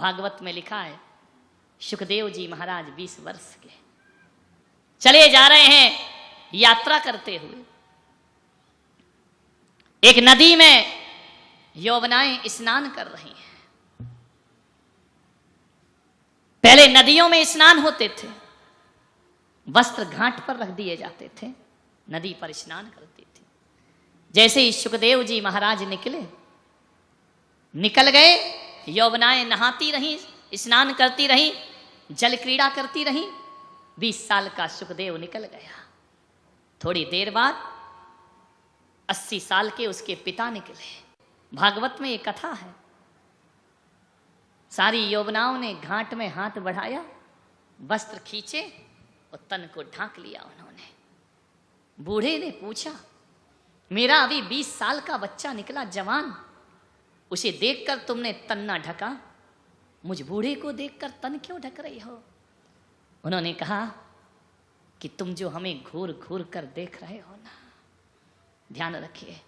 भागवत में लिखा है, सुखदेव जी महाराज 20 वर्ष के चले जा रहे हैं यात्रा करते हुए। एक नदी में यौवनाएं स्नान कर रही हैं। पहले नदियों में स्नान होते थे, वस्त्र घाट पर रख दिए जाते थे, नदी पर स्नान करती थी। जैसे ही सुखदेव जी महाराज निकल गए, यौवनाएं नहाती रहीं, स्नान करती रहीं, जल क्रीड़ा करती रहीं। 20 साल का सुखदेव निकल गया। थोड़ी देर बाद 80 साल के उसके पिता निकले। भागवत में एक कथा है, सारी यौवनाओं ने घाट में हाथ बढ़ाया, वस्त्र खींचे और तन को ढांक लिया उन्होंने। बूढ़े ने पूछा, मेरा अभी 20 साल का बच्चा निकला, जवान, उसे देखकर तुमने तन ना ढका, मुझ बूढ़े को देखकर तन क्यों ढक रही हो? उन्होंने कहा कि तुम जो हमें घूर घूर कर देख रहे हो ना, ध्यान रखिए,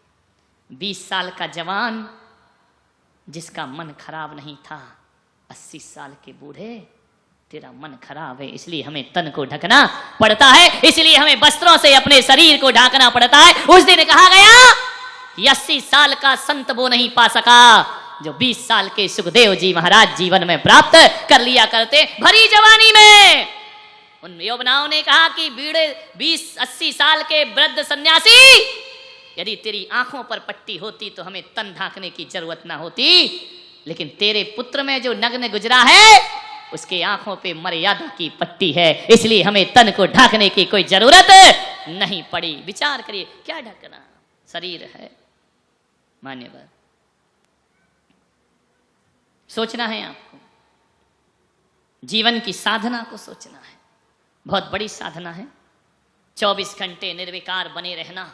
20 साल का जवान जिसका मन खराब नहीं था, 80 साल के बूढ़े, तेरा मन खराब है, इसलिए हमें तन को ढकना पड़ता है, इसलिए हमें वस्त्रों से अपने शरीर को ढांकना पड़ता है। उस दिन कहा गया कि 80 साल का संत वो नहीं पा सका जो 20 साल के सुखदेव जी महाराज जीवन में प्राप्त कर लिया करते। भरी जवानी में उन यौवनाओं ने कहा कि बीड़े 20-80 साल के वृद्ध सन्यासी, यदि तेरी आंखों पर पट्टी होती तो हमें तन ढांकने की जरूरत ना होती, लेकिन तेरे पुत्र में जो नग्न गुजरा है उसके आंखों पे मर्यादा की पट्टी है, इसलिए हमें तन को ढांकने की कोई जरूरत नहीं पड़ी। विचार करिए, क्या ढकना, शरीर है। मान्यवर, सोचना है आपको, जीवन की साधना को सोचना है, बहुत बड़ी साधना है। 24 घंटे निर्विकार बने रहना,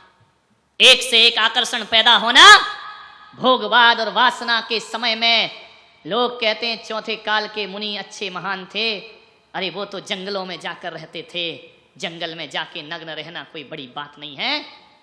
एक से एक आकर्षण पैदा होना। भोगवाद और वासना के समय में लोग कहते हैं चौथे काल के मुनि अच्छे महान थे। अरे वो तो जंगलों में जाकर रहते थे, जंगल में जाके नग्न रहना कोई बड़ी बात नहीं है,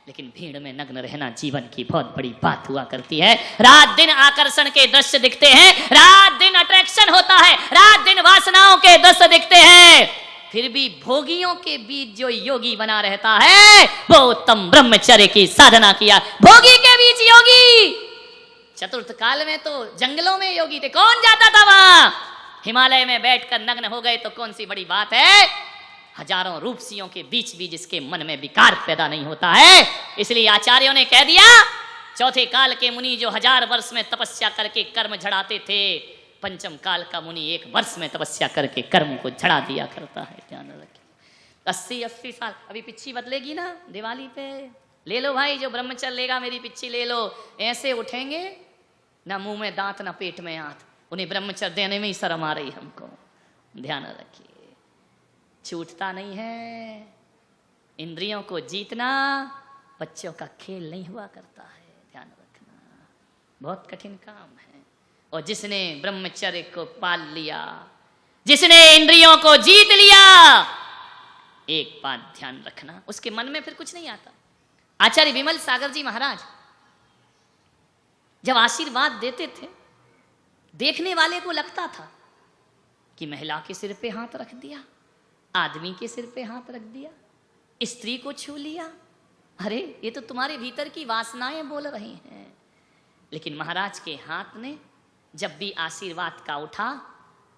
लेकिन भीड़ में नग्न रहना जीवन की बहुत बड़ी बात हुआ करती है। रात दिन आकर्षण के दृश्य दिखते हैं, रात दिन अट्रैक्शन होता है, रात दिन वासनाओं के दृश्य दिखते हैं, फिर भी भोगियों के बीच जो योगी बना रहता है वो उत्तम ब्रह्मचर्य की साधना किया। भोगी के बीच योगी, चतुर्थ काल में तो जंगलों में योगी थे, कौन जाता था वहां? हिमालय में बैठकर नग्न हो गए तो कौन सी बड़ी बात है? हजारों रूपसियों के बीच भी जिसके मन में विकार पैदा नहीं होता है। इसलिए आचार्यों ने कह दिया, चौथे काल के मुनि जो 1000 वर्ष में तपस्या करके कर्म झड़ाते थे, पंचम काल का मुनि 1 वर्ष में तपस्या करके कर्म को झड़ा दिया करता है। ध्यान रखिए। 80 साल, अभी पिच्छी बदलेगी ना दिवाली पे, ले लो भाई, जो ब्रह्मचर्य लेगा मेरी पिच्छी ले लो। ऐसे उठेंगे, ना मुंह में दांत ना पेट में हाथ, उन्हें ब्रह्मचर्य देने में ही शर्म आ रही हमको। ध्यान रखिए, छूटता नहीं है। इंद्रियों को जीतना बच्चों का खेल नहीं हुआ करता है, ध्यान रखना, बहुत कठिन काम है। और जिसने ब्रह्मचर्य को पाल लिया, जिसने इंद्रियों को जीत लिया, एक बात ध्यान रखना, उसके मन में फिर कुछ नहीं आता। आचार्य विमल सागर जी महाराज जब आशीर्वाद देते थे, देखने वाले को लगता था कि महिला के सिर पे हाथ रख दिया, आदमी के सिर पे हाथ रख दिया, स्त्री को छू लिया, अरे ये तो तुम्हारे भीतर की वासनाएं बोल रही हैं। लेकिन महाराज के हाथ ने जब भी आशीर्वाद का उठा,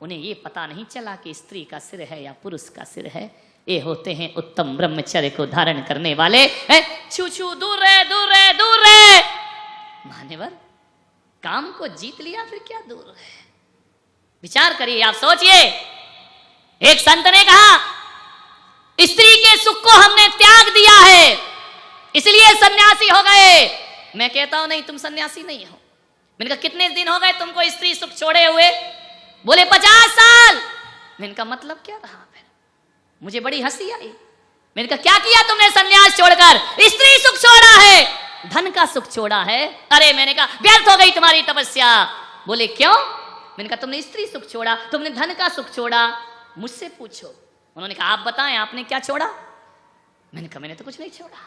उन्हें ये पता नहीं चला कि स्त्री का सिर है या पुरुष का सिर है। ये होते हैं उत्तम ब्रह्मचर्य को धारण करने वाले। छू छू, दूर रहे, दूर रहे, दूर रहे। मान्यवर, काम को जीत लिया फिर क्या दूर रहे? विचार करिए, आप सोचिए। एक संत ने कहा, स्त्री के सुख को हमने त्याग दिया है, इसलिए सन्यासी हो गए। मैं कहता हूं नहीं, तुम सन्यासी नहीं हो। मैंने कहा कितने दिन हो गए तुमको स्त्री सुख छोड़े हुए? बोले 50 साल। मैंने कहा मतलब क्या रहा? फिर मुझे बड़ी हंसी आई। मैंने कहा क्या किया तुमने सन्यास छोड़कर? स्त्री सुख छोड़ा है, धन का सुख छोड़ा है। अरे मैंने कहा व्यर्थ हो गई तुम्हारी तपस्या। बोले क्यों? मैंने कहा तुमने स्त्री सुख छोड़ा, तुमने धन का सुख छोड़ा, मुझसे पूछो। उन्होंने कहा आप बताएं आपने क्या छोड़ा? मैंने कहा मैंने तो कुछ नहीं छोड़ा।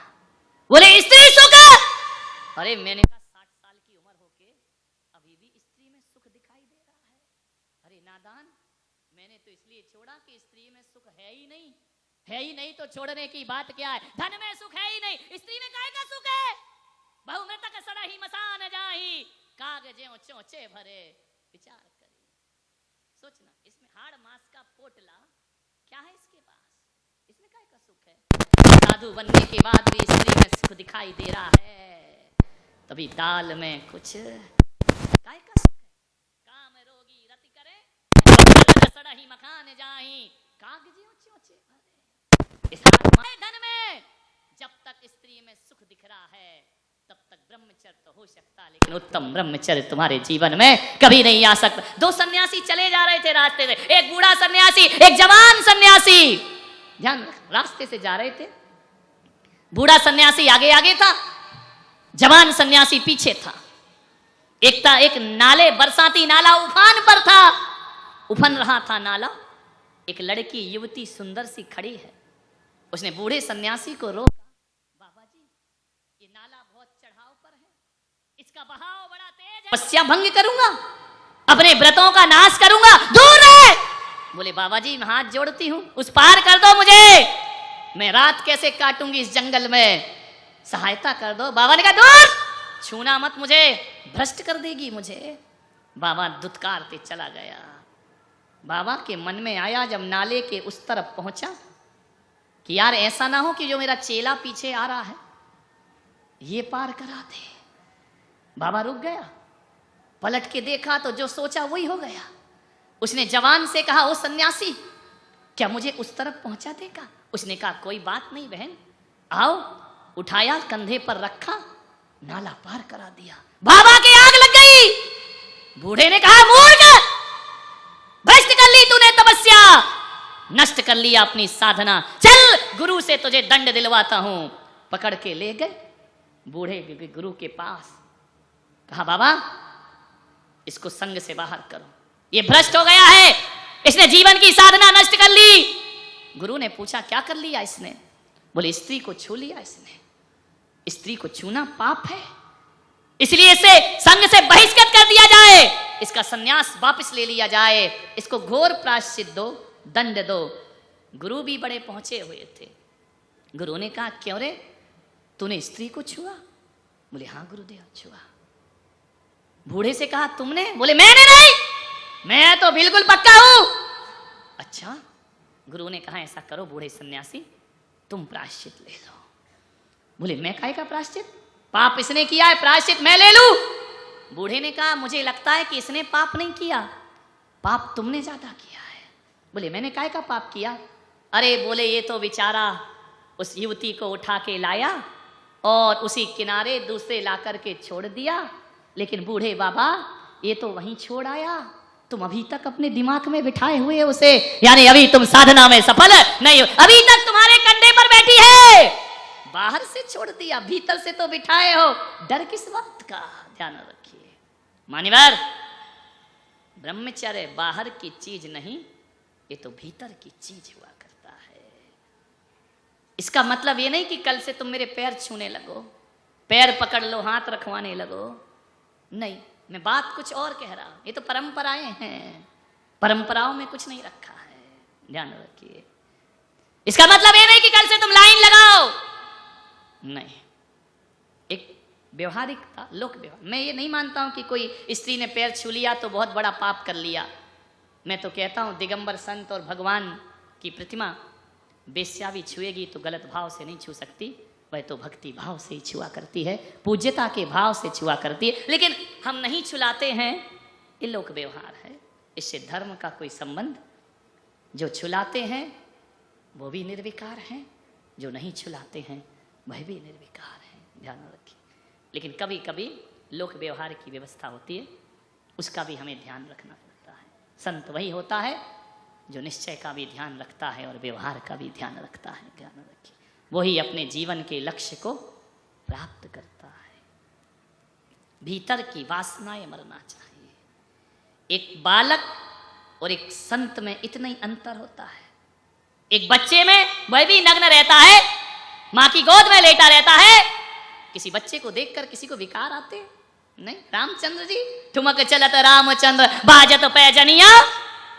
बोले स्त्री सुख। अरे मैंने कहा 60 साल की उम्र होके अभी भी स्त्री में सुख दिखाई दे रहा है? अरे नादान, मैंने तो इसलिए छोड़ा कि स्त्री में सुख है ही नहीं, है ही नहीं तो छोड़ने की बात क्या है। धन में सुख है ही नहीं, स्त्री में काहे का सुख है। बहु मृतक सड़ही मसान जाही, कागजें चोंचे भरे। विचार करिए, सोचना, इसमें हाड़ मास का पोटला क्या है इसके पास, इसमें काहे का सुख है। साधु बनने के बाद भी स्त्री में सुख दिखाई दे रहा है, तभी दाल में कुछ काहे का सुख है। काम रोगी रति करे, सड़ही मकान जाही, कागजें चोंचे भरे। इस धन में जब तक स्त्री में सुख दिख रहा है तब तक ब्रह्मचर्य तो हो सकता, लेकिन उत्तम ब्रह्मचर्य तुम्हारे जीवन में कभी नहीं आ सकता। दो सन्यासी चले जा रहे थे रास्ते से, एक बूढ़ा सन्यासी, एक जवान सन्यासी। ध्यान रख, रास्ते से जा रहे थे, बूढ़ा सन्यासी आगे आगे था, जवान सन्यासी पीछे था। एक नाले, बरसाती नाला उफान पर था, उफन रहा था नाला। एक लड़की युवती सुंदर सी खड़ी है, उसने बूढ़े सन्यासी को रोका, बाबा जी ये नाला बहुत चढ़ाव पर है, इसका बहाव बड़ा तेज है, तपस्या भंग करूंगा, अपने व्रतों का नाश करूंगा, दूर रहे। बोले बाबा जी मैं हाथ जोड़ती हूं, उस पार कर दो मुझे, मैं रात कैसे काटूंगी इस जंगल में, सहायता कर दो। बाबा ने कहा दूर, छूना मत मुझे, भ्रष्ट कर देगी मुझे। बाबा दुत्कारते चला गया। बाबा के मन में आया जब नाले के उस तरफ पहुंचा कि यार ऐसा ना हो कि जो मेरा चेला पीछे आ रहा है ये पार करा दे। बाबा रुक गया, पलट के देखा तो जो सोचा वही हो गया। उसने जवान से कहा, ओ सन्यासी क्या मुझे उस तरफ पहुंचा देगा। उसने कहा कोई बात नहीं बहन, आओ। उठाया, कंधे पर रखा, नाला पार करा दिया। बाबा की आग लग गई। बूढ़े ने कहा मूर्ख, भ्रष्ट कर ली तूने तपस्या, नष्ट कर लिया अपनी साधना, चल गुरु से तुझे दंड दिलवाता हूं। पकड़ के ले गए बूढ़े गुरु के पास, कहा बाबा इसको संग से बाहर करो, ये भ्रष्ट हो गया है, इसने जीवन की साधना नष्ट कर ली। गुरु ने पूछा क्या कर लिया इसने। बोले स्त्री को छू लिया इसने, स्त्री को छूना पाप है, इसलिए इसे संग से बहिष्कृत कर दिया जाए, इसका संन्यास वापस ले लिया जाए, इसको घोर प्रायश्चित दो, दंड दो। गुरु भी बड़े पहुंचे हुए थे। गुरु ने कहा क्यों रे, तूने स्त्री को छुआ। बोले हाँ गुरुदेव छुआ। बूढ़े से कहा तुमने। बोले मैंने नहीं, मैं तो बिल्कुल पक्का हूं। अच्छा। गुरु ने कहा ऐसा करो बूढ़े सन्यासी, तुम प्रायश्चित ले लो। बोले मैं काहे का प्रायश्चित, पाप इसने किया है, प्रायश्चित मैं ले लूं। बूढ़े ने कहा मुझे लगता है कि इसने पाप नहीं किया, पाप तुमने ज्यादा किया है। बोले मैंने काहे का पाप किया। अरे बोले ये तो बेचारा उस युवती को उठा के लाया और उसी किनारे दूसरे ला करके छोड़ दिया, लेकिन बूढ़े बाबा ये तो वहीं छोड़ आया, तुम अभी तक अपने दिमाग में बिठाए हुए उसे, यानी अभी तुम साधना में सफल नहीं हो, अभी तक तुम्हारे कंधे पर बैठी है, बाहर से छोड़ दिया, भीतर से तो बिठाए हो, डर किस बात का। ध्यान रखिए मान्यवर, ब्रह्मचर्य बाहर की चीज नहीं, ये तो भीतर की चीज हुआ करता है। इसका मतलब ये नहीं कि कल से तुम मेरे पैर छूने लगो, पैर पकड़ लो, हाथ रखवाने लगो, नहीं, मैं बात कुछ और कह रहा हूं। ये तो परंपराएं हैं, परंपराओं में कुछ नहीं रखा है, ध्यान रखिए। इसका मतलब ये नहीं कि कल से तुम लाइन लगाओ, नहीं, एक व्यवहारिकता, लोक व्यवहार। मैं ये नहीं मानता हूं कि कोई स्त्री ने पैर छू लिया तो बहुत बड़ा पाप कर लिया। मैं तो कहता हूं दिगंबर संत और भगवान की प्रतिमा बेश्या भी छुएगी तो गलत भाव से नहीं छू सकती, वह तो भक्ति भाव से ही छुआ करती है, पूज्यता के भाव से छुआ करती है। लेकिन हम नहीं छुलाते हैं, ये लोक व्यवहार है, इससे धर्म का कोई संबंध। जो छुलाते हैं वो भी निर्विकार हैं, जो नहीं छुलाते हैं वह भी निर्विकार है, ध्यान रखिए। लेकिन कभी कभी लोक व्यवहार की व्यवस्था होती है, उसका भी हमें ध्यान रखना पड़ता है। संत वही होता है जो निश्चय का भी ध्यान रखता है और व्यवहार का भी ध्यान रखता है, ध्यान रखिए। वही अपने जीवन के लक्ष्य को प्राप्त करता है। भीतर की वासनाएं मरना चाहिए। एक बालक और एक संत में इतना ही अंतर होता है। एक बच्चे में वह भी नग्न रहता है, मां की गोद में लेटा रहता है, किसी बच्चे को देखकर किसी को विकार आते नहीं। रामचंद्र जी ठुमक चलत रामचंद्र बाजत पैजनिया,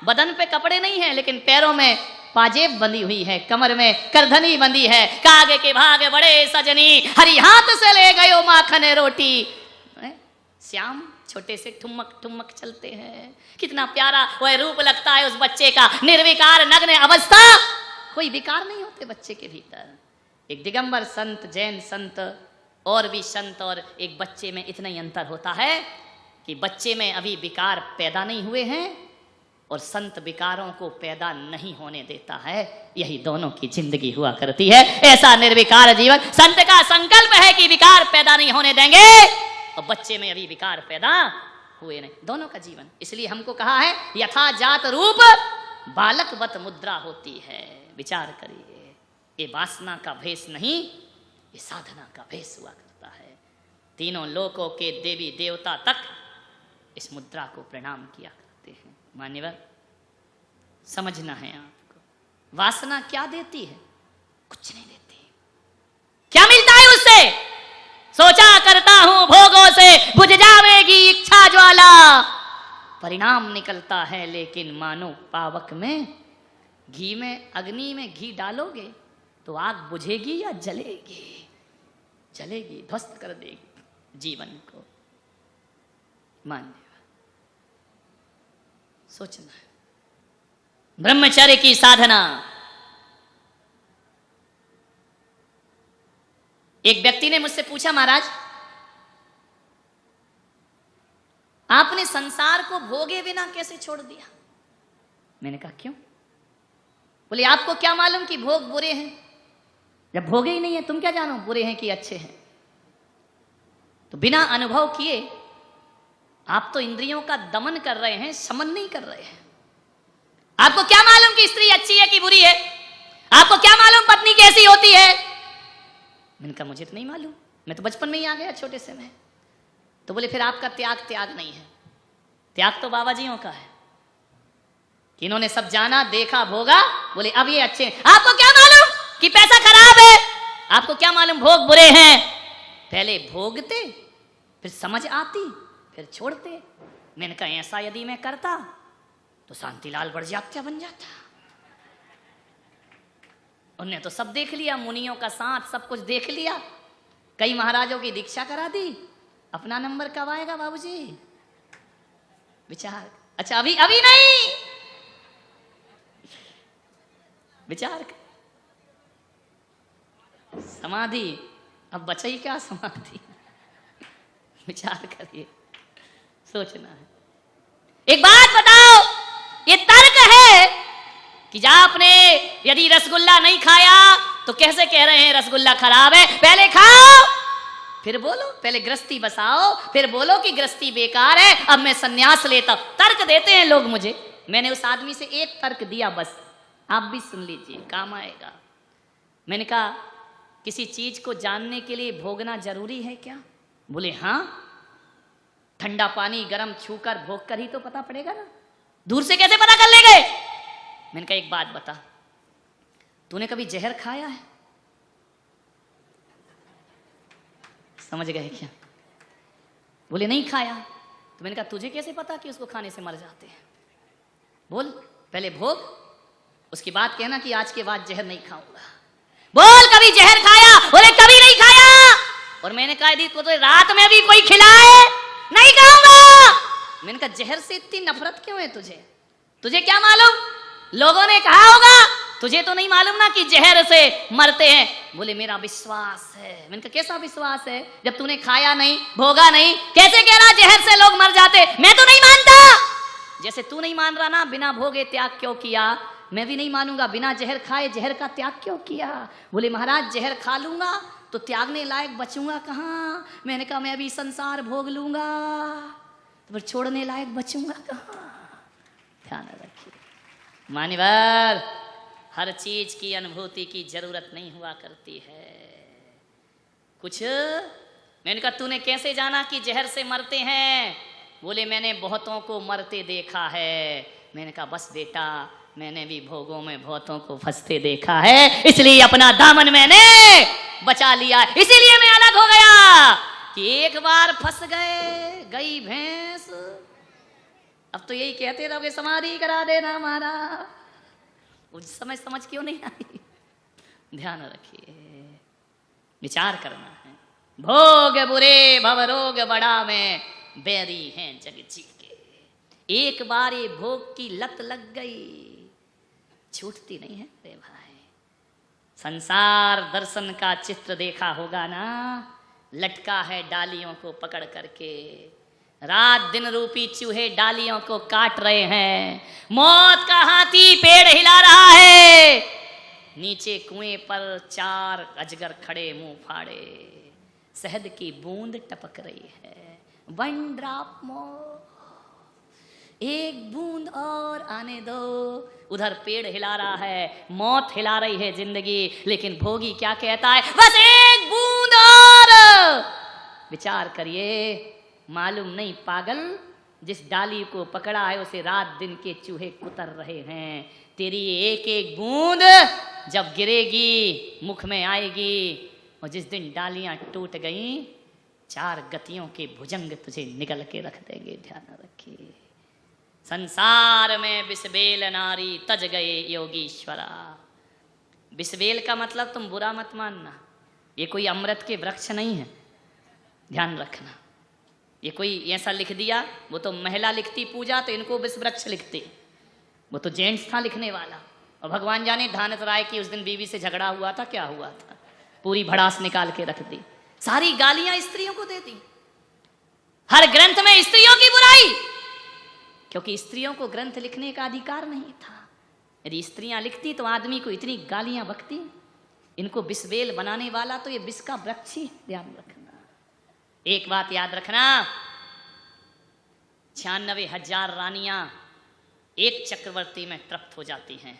बदन पे कपड़े नहीं है, लेकिन पैरों में पाजेब बंधी हुई है, कमर में करधनी बंधी है। कागे के भागे बड़े सजनी, हरी हाथ से ले गयो माखन रोटी। श्याम छोटे से ठुमक ठुमक चलते हैं। कितना प्यारा वह रूप लगता है उस बच्चे का, निर्विकार नग्न अवस्था। कोई विकार नहीं होते बच्चे के भीतर। एक दिगंबर संत, जैन संत और भी संत और एक बच्चे में इतना ही अंतर होता है कि बच्चे में अभी विकार पैदा नहीं हुए हैं और संत विकारों को पैदा नहीं होने देता है। यही दोनों की जिंदगी हुआ करती है। ऐसा निर्विकार जीवन संत का संकल्प है कि विकार पैदा नहीं होने देंगे, और बच्चे में अभी विकार पैदा हुए नहीं। दोनों का जीवन, इसलिए हमको कहा है यथा जात रूप बालकवत मुद्रा होती है। विचार करिए, ये वासना का भेष नहीं, ये साधना का भेष हुआ करता है। तीनों लोकों के देवी देवता तक इस मुद्रा को प्रणाम किया करते हैं। मान्यवर, समझना है आपको, वासना क्या देती है? कुछ नहीं देती। क्या मिलता है उससे? सोचा करता हूं भोगों से बुझ जावेगी इच्छा ज्वाला। परिणाम निकलता है लेकिन मानो पावक में घी में, अग्नि में घी डालोगे तो आग बुझेगी या जलेगी? जलेगी, ध्वस्त कर देगी जीवन को। मान्य सोचना है। ब्रह्मचर्य की साधना। एक व्यक्ति ने मुझसे पूछा, महाराज आपने संसार को भोगे बिना कैसे छोड़ दिया? मैंने कहा क्यों? बोले आपको क्या मालूम कि भोग बुरे हैं? जब भोगे ही नहीं है तुम क्या जानो बुरे हैं कि अच्छे हैं? तो बिना अनुभव किए आप तो इंद्रियों का दमन कर रहे हैं, शमन नहीं कर रहे हैं। आपको क्या मालूम कि स्त्री अच्छी है कि बुरी है? आपको क्या मालूम पत्नी कैसी होती है? मैंने कहा मुझे तो नहीं मालूम, मैं तो बचपन में ही आ गया छोटे से में। तो बोले फिर आपका त्याग नहीं है। त्याग तो बाबा जियों का है कि इन्होंने सब जाना, देखा, भोगा। बोले अब ये अच्छे हैं। आपको क्या मालूम कि पैसा खराब है? आपको क्या मालूम भोग बुरे हैं? पहले भोगते, फिर समझ आती, फिर छोड़ते। मैंने कहा ऐसा यदि मैं करता तो शांतिलाल बड़जात्या बन जाता। उन्होंने तो सब देख लिया, मुनियों का साथ सब कुछ देख लिया, कई महाराजों की दीक्षा करा दी। अपना नंबर कब आएगा बाबूजी? विचार। अच्छा अभी नहीं, विचार कर। समाधि अब बचाई क्या समाधि? विचार करिए, सोचना है। एक बात बताओ, ये तर्क है कि जा आपने यदि रसगुल्ला नहीं खाया तो कैसे कह रहे हैं रसगुल्ला खराब है? पहले खाओ फिर बोलो, पहले गृहस्थी बसाओ फिर बोलो कि गृहस्थी बेकार है, अब मैं सन्यास लेता हूं। तर्क देते हैं लोग मुझे। मैंने उस आदमी से एक तर्क दिया, बस आप भी सुन लीजिए, काम आएगा। मैंने कहा किसी चीज को जानने के लिए भोगना जरूरी है क्या? बोले हाँ, ठंडा पानी गर्म छूकर भोग कर ही तो पता पड़ेगा ना, दूर से कैसे पता कर लेंगे? मैंने कहा एक बात बता, तूने कभी जहर खाया है? समझ गए क्या? बोले नहीं खाया। तो मैंने कहा तुझे कैसे पता कि उसको खाने से मर जाते हैं? बोल, पहले भोग, उसके बाद कहना कि आज के बाद जहर नहीं खाऊंगा। बोल कभी जहर खाया? बोले कभी नहीं खाया। और मैंने कहा यदि तो रात में भी कोई खिलाए नहीं खाऊंगा। मैंने कहा जहर से इतनी नफरत क्यों है तुझे? तुझे क्या मालूम, लोगों ने कहा होगा, तुझे तो नहीं मालूम ना कि जहर से मरते हैं। बोले मेरा विश्वास है। मैंने कहा कैसा विश्वास है? जब तूने खाया नहीं, भोगा नहीं, कैसे कह रहा जहर से लोग मर जाते? मैं तो नहीं मानता। जैसे तू नहीं मान रहा ना बिना भोगे त्याग क्यों किया, मैं भी नहीं मानूंगा बिना जहर खाए जहर का त्याग क्यों किया। बोले महाराज जहर खा लूंगा तो त्यागने लायक बचूंगा कहाँ? मैंने कहा मैं अभी संसार भोग लूंगा तो फिर छोड़ने लायक बचूंगा कहाँ? ध्यान रखिए मान्यवर, हर चीज की अनुभूति की जरूरत नहीं हुआ करती है। कुछ मैंने कहा तूने कैसे जाना कि जहर से मरते हैं? बोले मैंने बहुतों को मरते देखा है। मैंने कहा बस बेटा, मैंने भी भोगों में बहुतों को फंसते देखा है, इसलिए अपना दामन मैंने बचा लिया। इसीलिए मैं अलग हो गया कि एक बार फंस गए, गई भैंस अब तो यही कहते रहोगे समाधि करा देना हमारा। उस समय समझ क्यों नहीं आई? ध्यान रखिए, विचार करना है। भोग बुरे भव रोग बड़ा में, बैरी हैं जग जी के। एक बार ये भोग की लत लग गई, छूटती नहीं है रे भाई। संसार दर्शन का चित्र देखा होगा ना, लटका है डालियों को पकड़ करके। रात दिन रूपी चूहे डालियों को काट रहे हैं। मौत का हाथी पेड़ हिला रहा है। नीचे कुएं पर 4 अजगर खड़े मुंह फाड़े, शहद की बूंद टपक रही है। 1 ड्रॉप मोर, एक बूंद और आने दो। उधर पेड़ हिला रहा है, मौत हिला रही है जिंदगी, लेकिन भोगी क्या कहता है? बस एक बूंद और। विचार करिए, मालूम नहीं पागल, जिस डाली को पकड़ा है उसे रात दिन के चूहे कुतर रहे हैं। तेरी एक एक बूंद जब गिरेगी मुख में आएगी, और जिस दिन डालियां टूट गईं, 4 गतियों के भुजंग तुझे निगल के रख देंगे। ध्यान रखिए, संसार में बिस्बेल नारी तज गए योगीश्वरा। बिस्बेल का मतलब तुम बुरा मत मानना, ये कोई अमृत के वृक्ष नहीं है। ध्यान रखना, ये कोई ऐसा लिख दिया, वो तो महिला लिखती पूजा तो इनको विष वृक्ष लिखते, वो तो जेंट्स था लिखने वाला। और भगवान जाने धानत राय की उस दिन बीवी से झगड़ा हुआ था, क्या हुआ था, पूरी भड़ास निकाल के रख दी। सारी गालियां स्त्रियों को दे दी, हर ग्रंथ में स्त्रियों की बुराई, क्योंकि स्त्रियों को ग्रंथ लिखने का अधिकार नहीं था। यदि स्त्रियां लिखती तो आदमी को इतनी गालियां बकती। इनको बिस्बेल बनाने वाला तो ये विष का वृक्ष ही। ध्यान रखना, एक बात याद रखना, 96,000 रानियां एक चक्रवर्ती में तृप्त हो जाती हैं,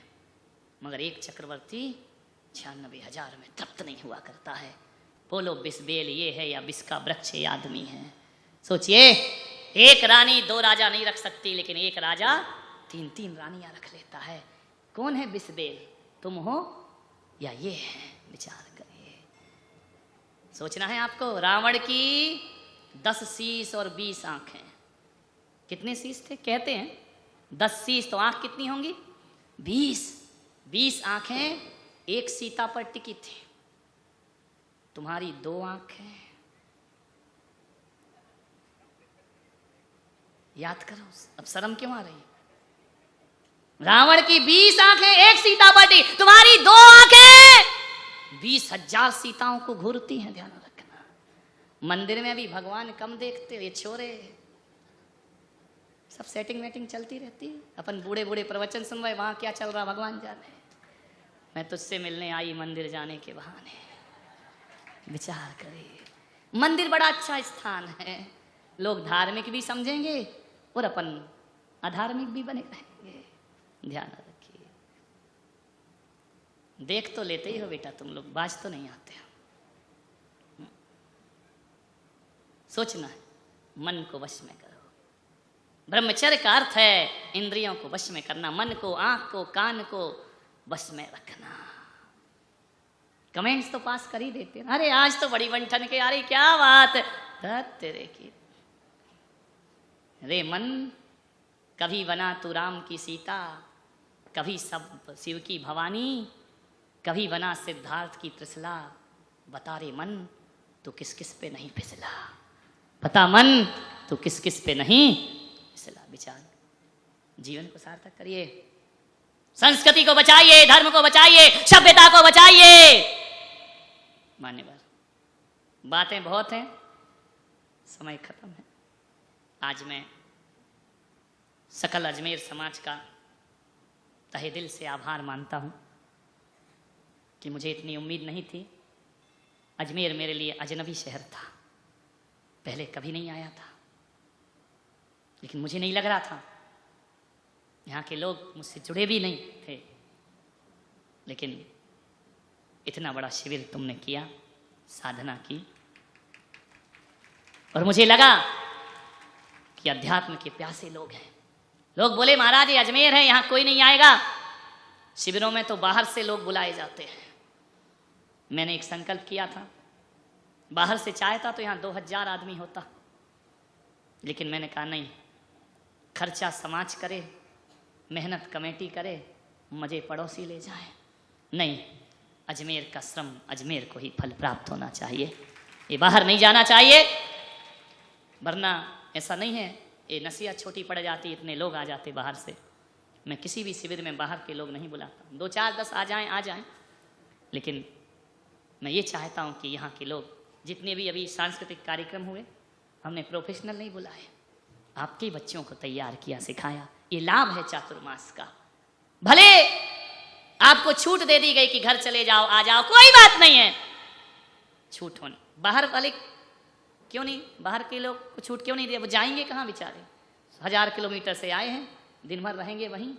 मगर एक चक्रवर्ती 96,000 में तृप्त नहीं हुआ करता है। बोलो बिस्बेल ये है या विष का वृक्ष ये आदमी है? सोचिए, एक रानी 2 राजा नहीं रख सकती, लेकिन एक राजा 3-3 रानियां रख लेता है। कौन है बिस्बेल, तुम हो या ये है? विचार करिए, सोचना है आपको। रावण की 10 शीश और 20 आंखें। कितने शीश थे? कहते हैं 10 शीश, तो आंख कितनी होंगी? 20 आंखें एक सीता पर टिकी थी। तुम्हारी 2 आंखें, याद करो, अब शर्म क्यों आ रही? रावण की 20 आंखें एक सीता पर टिकी, तुम्हारी 2 आंखें 20,000 सीताओं को घूरती हैं। ध्यान रखना, मंदिर में भी भगवान कम देखते हो, ये छोरे सब सेटिंग वेटिंग चलती रहती है। अपन बूढ़े बूढ़े प्रवचन सुन रहे, वहां क्या चल रहा भगवान जाने। मैं तुझसे मिलने आई मंदिर जाने के बहाने। विचार करिए, मंदिर बड़ा अच्छा स्थान है, लोग धार्मिक भी समझेंगे और अपन अधार्मिक भी बने रहेंगे। ध्यान रखिए, देख तो लेते ही हो बेटा तुम लोग, बाज तो नहीं आते हो। सोचना है, मन को वश में करो। ब्रह्मचर्य का अर्थ है इंद्रियों को वश में करना, मन को, आंख को, कान को वश में रखना। कमेंट्स तो पास कर ही देते हैं, अरे आज तो बड़ी बंठन के, अरे क्या बात तेरे की। रे मन, कभी बना तू राम की सीता, कभी सब शिव की भवानी, कभी बना सिद्धार्थ की त्रिशला। बता रे मन, तू किस किस पे नहीं फिसला। बता मन, तू किस किस पे नहीं फिसला। विचार, जीवन को सार्थक करिए, संस्कृति को बचाइए, धर्म को बचाइए, सभ्यता को बचाइए। मान्यवर, बातें बहुत हैं, समय खत्म है। आज मैं सकल अजमेर समाज का तहे दिल से आभार मानता हूं कि मुझे इतनी उम्मीद नहीं थी। अजमेर मेरे लिए अजनबी शहर था, पहले कभी नहीं आया था, लेकिन मुझे नहीं लग रहा था, यहाँ के लोग मुझसे जुड़े भी नहीं थे, लेकिन इतना बड़ा शिविर तुमने किया, साधना की, और मुझे लगा कि अध्यात्म के प्यासे लोग हैं। लोग बोले महाराज ये अजमेर है, यहाँ कोई नहीं आएगा। शिविरों में तो बाहर से लोग बुलाए जाते हैं। मैंने एक संकल्प किया था, बाहर से चाहता तो यहाँ 2000 आदमी होता, लेकिन मैंने कहा नहीं, खर्चा समाज करे, मेहनत कमेटी करे, मजे पड़ोसी ले जाए। नहीं, अजमेर का श्रम अजमेर को ही फल प्राप्त होना चाहिए, ये बाहर नहीं जाना चाहिए। वरना ऐसा नहीं है ये नसीहत छोटी पड़ जाती, इतने लोग आ जाते बाहर से। मैं किसी भी शिविर में बाहर के लोग नहीं बुलाता, 2 4 10 आ जाएं, लेकिन मैं ये चाहता हूँ कि यहाँ के लोग जितने भी अभी सांस्कृतिक कार्यक्रम हुए, हमने प्रोफेशनल नहीं बुलाए, आपके बच्चों को तैयार किया, सिखाया। ये लाभ है चातुर्मास का। भले आपको छूट दे दी गई कि घर चले जाओ, आ जाओ, कोई बात नहीं है, छूट होने। बाहर वाले क्यों नहीं, बाहर के लोग को छूट क्यों नहीं दिया? वो जाएंगे कहाँ बेचारे? 1000 किलोमीटर से आए हैं, दिन भर रहेंगे वहीं।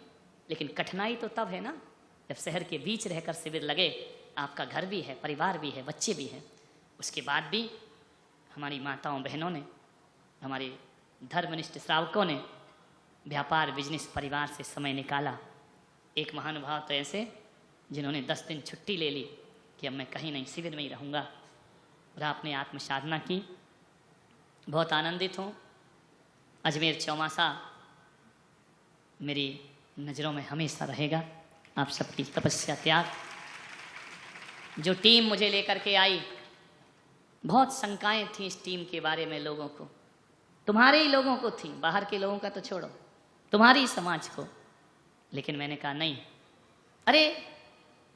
लेकिन कठिनाई तो तब है ना जब शहर के बीच रहकर शिविर लगे, आपका घर भी है, परिवार भी है, बच्चे भी हैं, उसके बाद भी हमारी माताओं बहनों ने, हमारे धर्मनिष्ठ श्रावकों ने व्यापार बिजनेस परिवार से समय निकाला। एक महानुभाव तो ऐसे जिन्होंने 10 दिन छुट्टी ले ली कि अब मैं कहीं नहीं, शिविर में ही रहूँगा, और आपने आत्म साधना की। बहुत आनंदित हूँ। अजमेर चौमासा मेरी नज़रों में हमेशा रहेगा। आप सबकी तपस्या, त्याग, जो टीम मुझे लेकर के आई, बहुत शंकाएं थी इस टीम के बारे में लोगों को, तुम्हारे ही लोगों को थी, बाहर के लोगों का तो छोड़ो, तुम्हारी समाज को। लेकिन मैंने कहा नहीं, अरे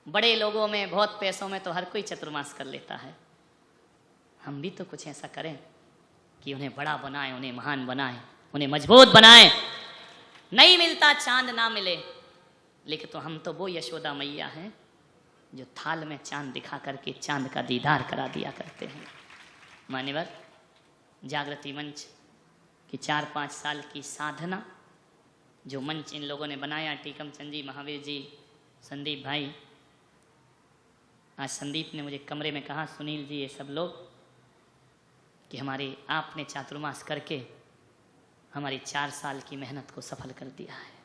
बड़े लोगों में, बहुत पैसों में तो हर कोई चतुर्मास कर लेता है, हम भी तो कुछ ऐसा करें कि उन्हें बड़ा बनाएं, उन्हें महान बनाएं, उन्हें मजबूत बनाएं। नहीं मिलता चांद ना मिले, लेकिन तो हम तो वो यशोदा मैया हैं जो थाल में चांद दिखा करके चांद का दीदार करा दिया करते हैं। मान्यवर, जागृति मंच की 4-5 साल की साधना, जो मंच इन लोगों ने बनाया, टीकम चंद जी, महावीर जी, संदीप भाई, आज संदीप ने मुझे कमरे में कहा, सुनील जी, ये सब लोग, कि हमारे आपने चातुर्मास करके हमारी 4 साल की मेहनत को सफल कर दिया है।